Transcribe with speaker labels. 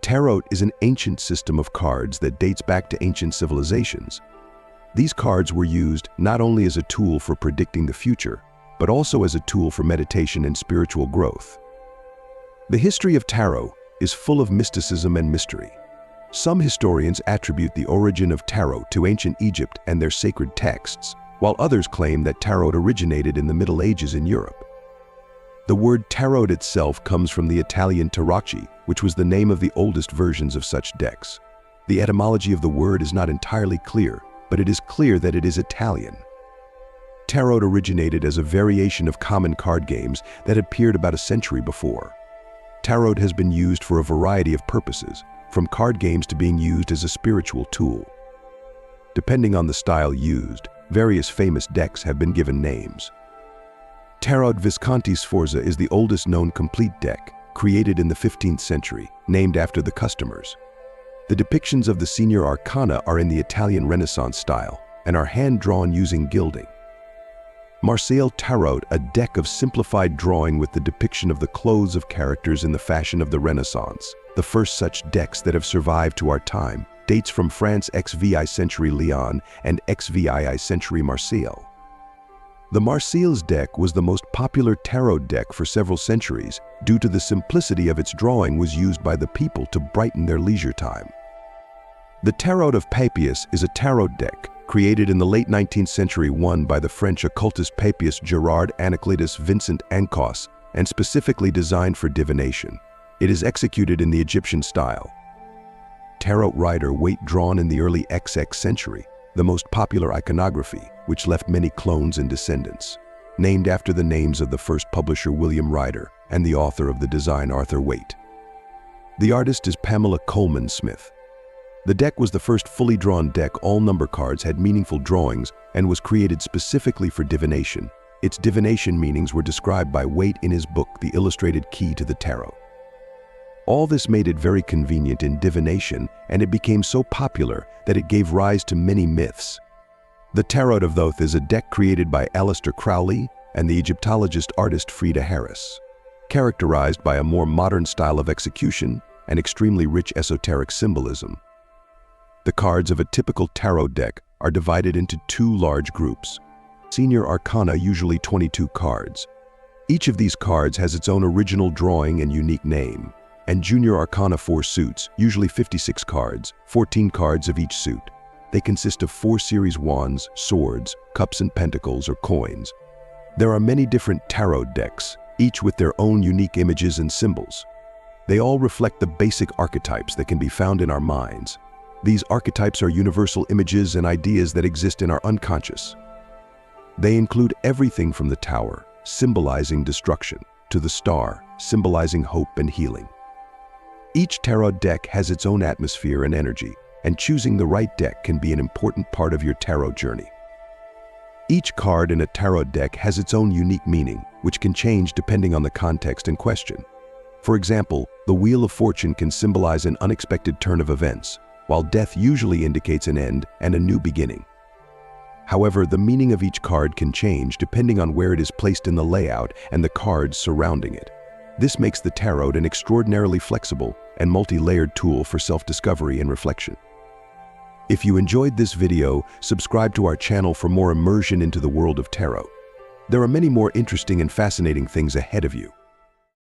Speaker 1: Tarot is an ancient system of cards that dates back to ancient civilizations. These cards were used not only as a tool for predicting the future, but also as a tool for meditation and spiritual growth. The history of tarot is full of mysticism and mystery. Some historians attribute the origin of tarot to ancient Egypt and their sacred texts, while others claim that tarot originated in the Middle Ages in Europe. The word tarot itself comes from the Italian tarocchi, which was the name of the oldest versions of such decks. The etymology of the word is not entirely clear, but it is clear that it is Italian. Tarot originated as a variation of common card games that appeared about a century before. Tarot has been used for a variety of purposes, from card games to being used as a spiritual tool. Depending on the style used, various famous decks have been given names. Tarot Visconti Sforza is the oldest known complete deck, created in the 15th century, named after the customers. The depictions of the senior arcana are in the Italian Renaissance style and are hand-drawn using gilding. Marseille Tarot, a deck of simplified drawing with the depiction of the clothes of characters in the fashion of the Renaissance. The first such decks that have survived to our time dates from France XVI century Lyon and XVI century Marseille. The Marseille's deck was the most popular tarot deck for several centuries due to the simplicity of its drawing was used by the people to brighten their leisure time. The Tarot of Papias is a tarot deck created in the late 19th century by the French occultist Papias Gerard Anacletus Vincent Ancos and specifically designed for divination. It is executed in the Egyptian style. Tarot Rider Waite drawn in the early XX century, the most popular iconography, which left many clones and descendants, named after the names of the first publisher William Rider and the author of the design Arthur Waite. The artist is Pamela Coleman Smith. The deck was the first fully drawn deck. All number cards had meaningful drawings and was created specifically for divination. Its divination meanings were described by Waite in his book The Illustrated Key to the Tarot. All this made it very convenient in divination, and it became so popular that it gave rise to many myths. The Tarot of Thoth is a deck created by Aleister Crowley and the Egyptologist artist Frida Harris, characterized by a more modern style of execution and extremely rich esoteric symbolism. The cards of a typical tarot deck are divided into two large groups. Senior Arcana, usually 22 cards. Each of these cards has its own original drawing and unique name. And Junior Arcana 4 suits, usually 56 cards, 14 cards of each suit. They consist of 4 series wands, swords, cups and pentacles or coins. There are many different tarot decks, each with their own unique images and symbols. They all reflect the basic archetypes that can be found in our minds. These archetypes are universal images and ideas that exist in our unconscious. They include everything from the tower, symbolizing destruction, to the star, symbolizing hope and healing. Each tarot deck has its own atmosphere and energy, and choosing the right deck can be an important part of your tarot journey. Each card in a tarot deck has its own unique meaning, which can change depending on the context in question. For example, the Wheel of Fortune can symbolize an unexpected turn of events, while death usually indicates an end and a new beginning. However, the meaning of each card can change depending on where it is placed in the layout and the cards surrounding it. This makes the tarot an extraordinarily flexible and multi-layered tool for self-discovery and reflection. If you enjoyed this video, subscribe to our channel for more immersion into the world of tarot. There are many more interesting and fascinating things ahead of you.